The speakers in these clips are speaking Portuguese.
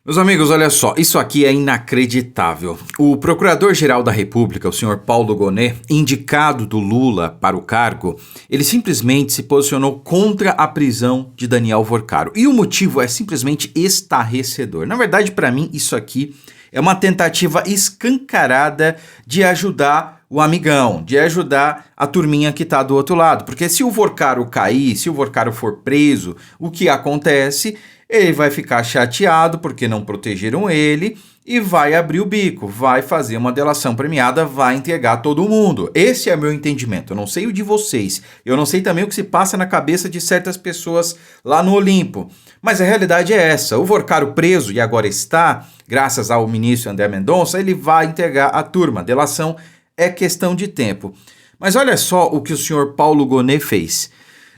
Meus amigos, olha só, isso aqui é inacreditável. O Procurador-Geral da República, o senhor Paulo Gonet, indicado do Lula para o cargo, ele simplesmente se posicionou contra a prisão de Daniel Vorcaro. E o motivo é simplesmente estarrecedor. Na verdade, para mim, isso aqui é uma tentativa escancarada de ajudar o amigão, de ajudar a turminha que está do outro lado. Porque se o Vorcaro cair, se o Vorcaro for preso, o que acontece? Ele vai ficar chateado porque não protegeram ele e vai abrir o bico, vai fazer uma delação premiada, vai entregar todo mundo. Esse é meu entendimento, eu não sei o de vocês, eu não sei também o que se passa na cabeça de certas pessoas lá no Olimpo, mas a realidade é essa, o Vorcaro preso e agora está, graças ao ministro André Mendonça, ele vai entregar a turma, a delação é questão de tempo. Mas olha só o que o senhor Paulo Gonet fez.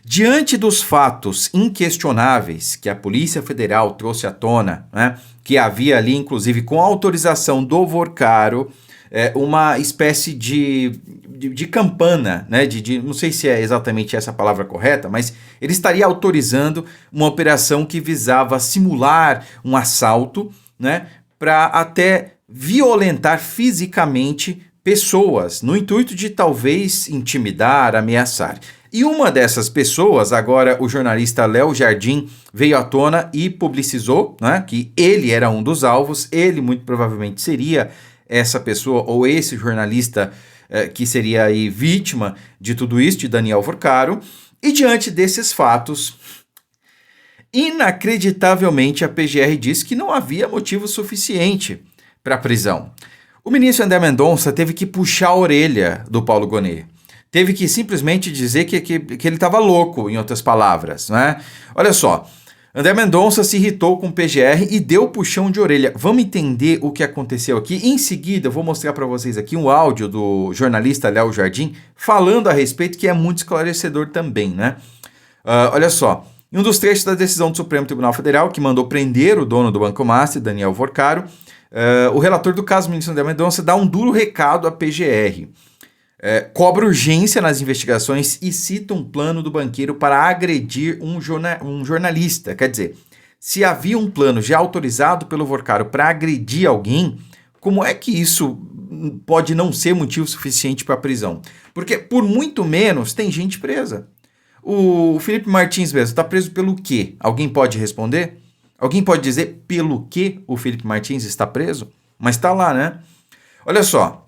Diante dos fatos inquestionáveis que a Polícia Federal trouxe à tona, né, que havia ali, inclusive, com autorização do Vorcaro, uma espécie de campana, né, não sei se é exatamente essa a palavra correta, mas ele estaria autorizando uma operação que visava simular um assalto, né, para até violentar fisicamente pessoas, no intuito de talvez intimidar, ameaçar. E uma dessas pessoas, agora o jornalista Léo Jardim, veio à tona e publicizou, né, que ele era um dos alvos, ele muito provavelmente seria essa pessoa ou esse jornalista que seria aí vítima de tudo isso, de Daniel Vorcaro. E diante desses fatos, inacreditavelmente a PGR disse que não havia motivo suficiente para a prisão. O ministro André Mendonça teve que puxar a orelha do Paulo Gonet. Teve que simplesmente dizer que ele estava louco, em outras palavras, né? Olha só, André Mendonça se irritou com o PGR e deu puxão de orelha. Vamos entender o que aconteceu aqui. Em seguida, eu vou mostrar para vocês aqui um áudio do jornalista Léo Jardim falando a respeito, que é muito esclarecedor também, né? Olha só, em um dos trechos da decisão do Supremo Tribunal Federal, que mandou prender o dono do Banco Master, Daniel Vorcaro, o relator do caso, o ministro André Mendonça, dá um duro recado à PGR. Cobra urgência nas investigações e cita um plano do banqueiro para agredir um jornalista. Quer dizer, se havia um plano já autorizado pelo Vorcaro para agredir alguém, como é que isso pode não ser motivo suficiente para a prisão? Porque por muito menos tem gente presa. O Felipe Martins mesmo está preso pelo quê? Alguém pode responder? Alguém pode dizer pelo que o Felipe Martins está preso? Mas está lá, né? Olha só.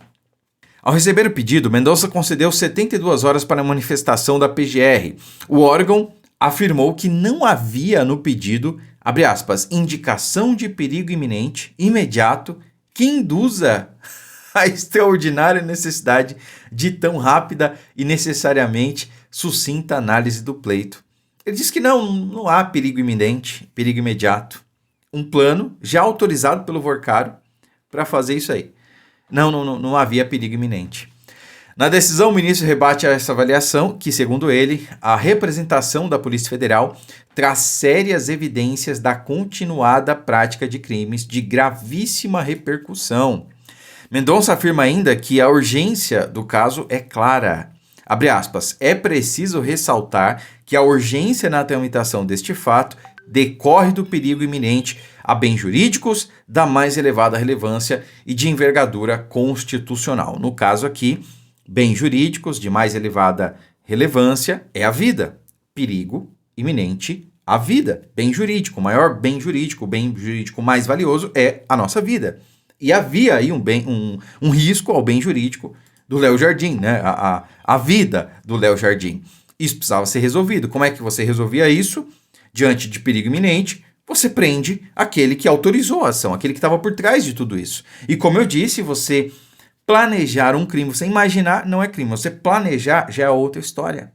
Ao receber o pedido, Mendonça concedeu 72 horas para a manifestação da PGR. O órgão afirmou que não havia no pedido, abre aspas, indicação de perigo iminente, imediato, que induza a extraordinária necessidade de tão rápida e necessariamente sucinta análise do pleito. Ele diz que não há perigo iminente, perigo imediato. Um plano já autorizado pelo Vorcaro para fazer isso aí. Não havia perigo iminente. Na decisão, o ministro rebate essa avaliação que, segundo ele, a representação da Polícia Federal traz sérias evidências da continuada prática de crimes de gravíssima repercussão. Mendonça afirma ainda que a urgência do caso é clara. Abre aspas, é preciso ressaltar que a urgência na tramitação deste fato decorre do perigo iminente a bens jurídicos da mais elevada relevância e de envergadura constitucional. No caso aqui, bens jurídicos de mais elevada relevância é a vida. Perigo iminente, a vida. Bem jurídico, o maior bem jurídico, o bem jurídico mais valioso é a nossa vida. E havia aí um risco ao bem jurídico do Léo Jardim, né? A vida do Léo Jardim. Isso precisava ser resolvido. Como é que você resolvia isso? Diante de perigo iminente, você prende aquele que autorizou a ação, aquele que estava por trás de tudo isso. E como eu disse, você planejar um crime, você imaginar não é crime, você planejar já é outra história.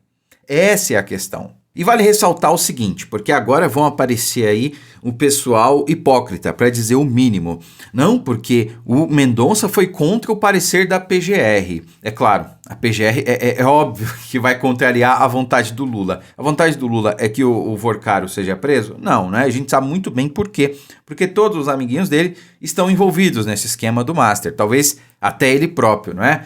Essa é a questão. E vale ressaltar o seguinte, porque agora vão aparecer aí um pessoal hipócrita, para dizer o mínimo. Não, porque o Mendonça foi contra o parecer da PGR. É claro, a PGR é óbvio que vai contrariar a vontade do Lula. A vontade do Lula é que o Vorcaro seja preso? Não, né? A gente sabe muito bem por quê. Porque todos os amiguinhos dele estão envolvidos nesse esquema do Master. Talvez até ele próprio, não é?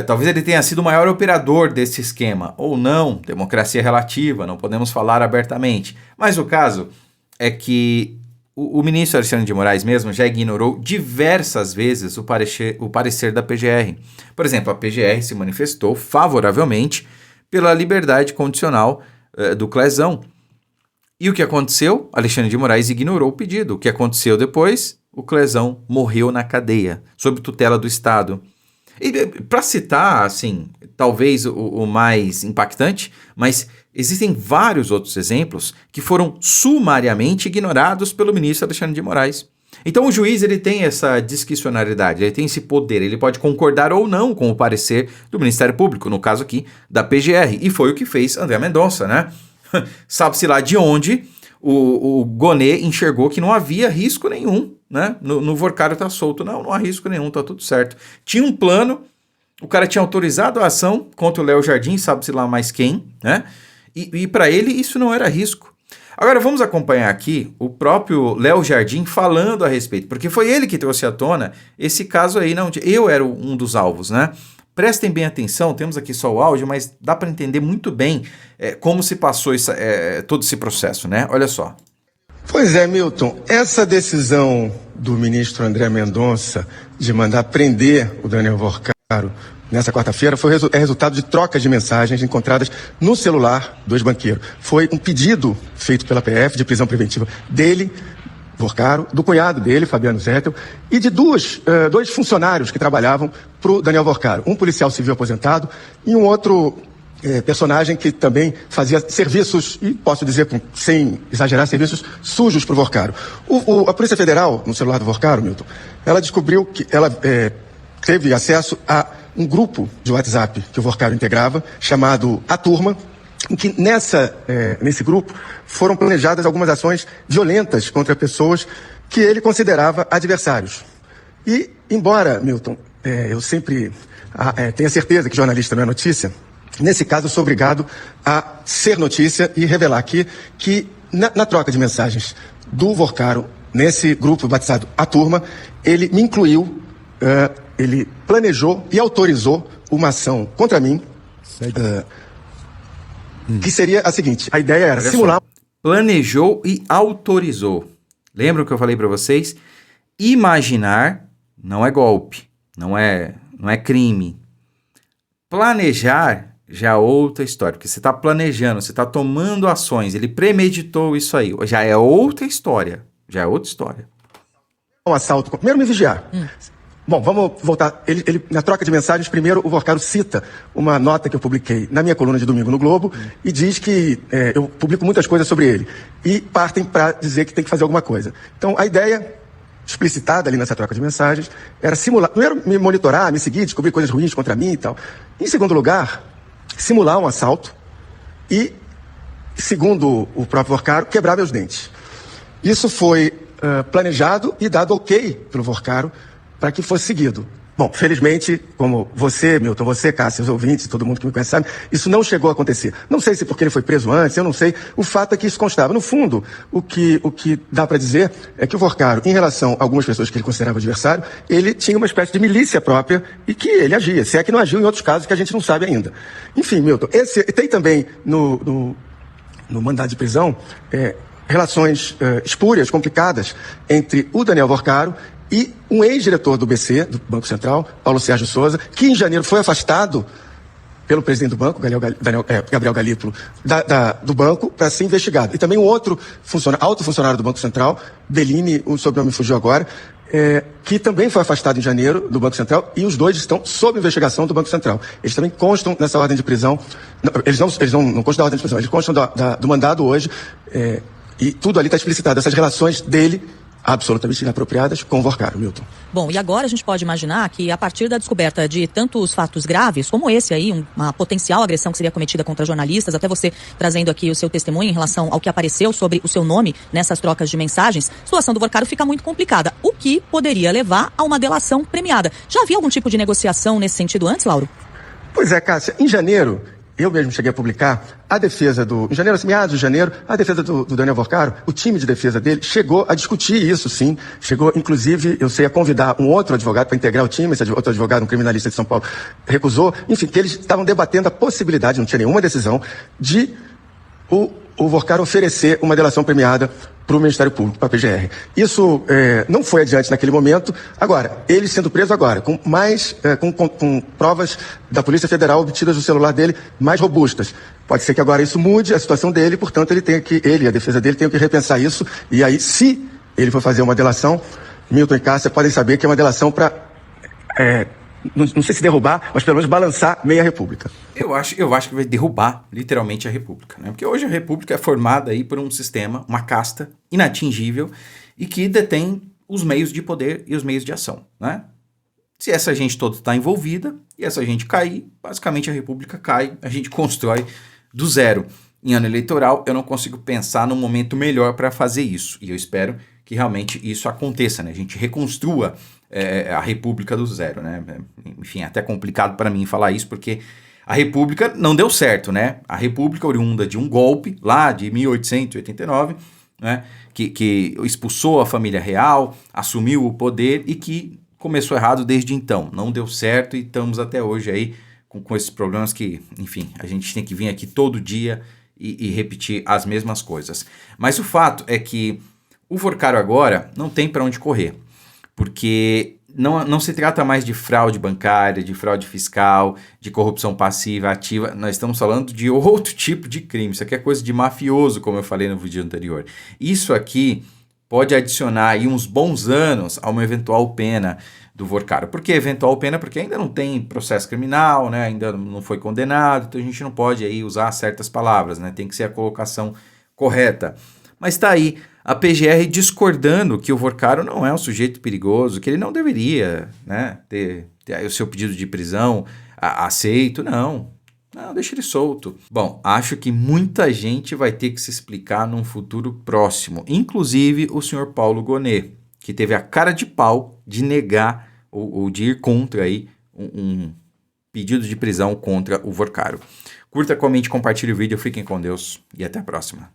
Talvez ele tenha sido o maior operador desse esquema, ou não, democracia relativa, não podemos falar abertamente. Mas o caso é que o ministro Alexandre de Moraes mesmo já ignorou diversas vezes o parecer da PGR. Por exemplo, a PGR se manifestou favoravelmente pela liberdade condicional do Clezão. E o que aconteceu? Alexandre de Moraes ignorou o pedido. O que aconteceu depois? O Clezão morreu na cadeia, sob tutela do Estado. E para citar, assim, talvez o mais impactante, mas existem vários outros exemplos que foram sumariamente ignorados pelo ministro Alexandre de Moraes. Então o juiz ele tem essa discricionariedade, ele tem esse poder, ele pode concordar ou não com o parecer do Ministério Público, no caso aqui da PGR, e foi o que fez André Mendonça, né? Sabe-se lá de onde o Gonê enxergou que não havia risco nenhum, né? No Vorcaro tá solto, não há risco nenhum, tá tudo certo. Tinha um plano, o cara tinha autorizado a ação contra o Léo Jardim, sabe-se lá mais quem, né? E para ele isso não era risco. Agora vamos acompanhar aqui o próprio Léo Jardim falando a respeito, porque foi ele que trouxe à tona esse caso aí, não, eu era um dos alvos, né? Prestem bem atenção, temos aqui só o áudio, mas dá para entender muito bem como se passou todo esse processo, né? Olha só. Pois é, Milton, essa decisão do ministro André Mendonça de mandar prender o Daniel Vorcaro nessa quarta-feira é resultado de trocas de mensagens encontradas no celular do ex-banqueiro. Foi um pedido feito pela PF de prisão preventiva dele, Vorcaro, do cunhado dele, Fabiano Zettel, e de dois funcionários que trabalhavam para o Daniel Vorcaro. Um policial civil aposentado e um outro personagem que também fazia serviços, e posso dizer, sem exagerar, serviços sujos para o Vorcaro. A Polícia Federal, no celular do Vorcaro, Milton, ela descobriu que ela teve acesso a um grupo de WhatsApp que o Vorcaro integrava, chamado A Turma, em que nesse grupo foram planejadas algumas ações violentas contra pessoas que ele considerava adversários. E, embora, Milton, eu sempre tenha certeza que jornalista não é notícia, nesse caso eu sou obrigado a ser notícia e revelar aqui que na troca de mensagens do Vorcaro, nesse grupo batizado A Turma, ele me incluiu, ele planejou e autorizou uma ação contra mim, que seria a seguinte: a ideia era simular... Planejou e autorizou. Lembram que eu falei para vocês? Imaginar não é golpe, não é crime. Planejar já é outra história, porque você está planejando, você está tomando ações, ele premeditou isso aí, já é outra história, Um assalto, primeiro me vigiar. Bom, vamos voltar. Ele, na troca de mensagens, primeiro o Vorcaro cita uma nota que eu publiquei na minha coluna de domingo no Globo e diz que eu publico muitas coisas sobre ele. E partem para dizer que tem que fazer alguma coisa. Então, a ideia explicitada ali nessa troca de mensagens era simular, primeiro me monitorar, me seguir, descobrir coisas ruins contra mim e tal. Em segundo lugar, simular um assalto e, segundo o próprio Vorcaro, quebrar meus dentes. Isso foi planejado e dado ok pelo Vorcaro para que fosse seguido. Bom, felizmente, como você, Milton, você, Cássio, os ouvintes, todo mundo que me conhece sabe, isso não chegou a acontecer. Não sei se porque ele foi preso antes, eu não sei. O fato é que isso constava. No fundo, o que dá para dizer é que o Vorcaro, em relação a algumas pessoas que ele considerava adversário, ele tinha uma espécie de milícia própria e que ele agia, se é que não agiu em outros casos que a gente não sabe ainda. Enfim, Milton, tem também no mandado de prisão relações espúrias, complicadas, entre o Daniel Vorcaro e um ex-diretor do BC, do Banco Central, Paulo Sérgio Souza, que em janeiro foi afastado pelo presidente do banco, Gabriel Galípolo, do banco, para ser investigado. E também um outro alto funcionário do Banco Central, Bellini, o sobrenome fugiu agora, que também foi afastado em janeiro do Banco Central, e os dois estão sob investigação do Banco Central. Eles também constam nessa ordem de prisão. Eles não constam da ordem de prisão, eles constam do mandado hoje, e tudo ali está explicitado, essas relações dele absolutamente inapropriadas com o Vorcaro, Milton. Bom, e agora a gente pode imaginar que a partir da descoberta de tantos fatos graves, como esse aí, uma potencial agressão que seria cometida contra jornalistas, até você trazendo aqui o seu testemunho em relação ao que apareceu sobre o seu nome nessas trocas de mensagens, a situação do Vorcaro fica muito complicada, o que poderia levar a uma delação premiada. Já havia algum tipo de negociação nesse sentido antes, Lauro? Pois é, Cássia, em janeiro, eu mesmo cheguei a publicar em janeiro, meados de janeiro, a defesa do Daniel Vorcaro, o time de defesa dele chegou a discutir isso, sim. Chegou, inclusive, eu sei, a convidar um outro advogado para integrar o time, esse outro advogado, um criminalista de São Paulo, recusou. Enfim, que eles estavam debatendo a possibilidade, não tinha nenhuma decisão, de o Vorcaro oferecer uma delação premiada para o Ministério Público, para a PGR. Isso não foi adiante naquele momento. Agora, ele sendo preso agora, com com provas da Polícia Federal obtidas do celular dele mais robustas. Pode ser que agora isso mude a situação dele, portanto, a defesa dele, tem que repensar isso. E aí, se ele for fazer uma delação, Milton e Cássia podem saber que é uma delação para, não sei se derrubar, mas pelo menos balançar meia república. Eu acho que vai derrubar literalmente a república, né? Porque hoje a república é formada aí por um sistema, uma casta inatingível e que detém os meios de poder e os meios de ação, né? Se essa gente toda está envolvida e essa gente cair, basicamente a república cai, a gente constrói do zero. Em ano eleitoral, eu não consigo pensar num momento melhor para fazer isso. E eu espero que realmente isso aconteça, né? A gente reconstrua a república do zero, né? Enfim, é até complicado para mim falar isso, porque a república não deu certo, né? A república oriunda de um golpe lá de 1889, né? Que expulsou a família real, assumiu o poder e que começou errado desde então. Não deu certo e estamos até hoje aí com esses problemas que, enfim, a gente tem que vir aqui todo dia e repetir as mesmas coisas. Mas o fato é que o Forcaro agora não tem para onde correr, porque não se trata mais de fraude bancária, de fraude fiscal, de corrupção passiva, ativa. Nós estamos falando de outro tipo de crime. Isso aqui é coisa de mafioso, como eu falei no vídeo anterior. Isso aqui pode adicionar aí uns bons anos a uma eventual pena do Forcaro. Por que eventual pena? Porque ainda não tem processo criminal, né? Ainda não foi condenado, então a gente não pode aí usar certas palavras, né? Tem que ser a colocação correta. Mas está aí a PGR discordando que o Forcaro não é um sujeito perigoso, que ele não deveria, né, ter o seu pedido de prisão aceito. Não, deixa ele solto. Bom, acho que muita gente vai ter que se explicar num futuro próximo, inclusive o senhor Paulo Gonet, que teve a cara de pau de negar ou de ir contra aí um pedido de prisão contra o Forcaro. Curta, comente, compartilhe o vídeo, fiquem com Deus e até a próxima.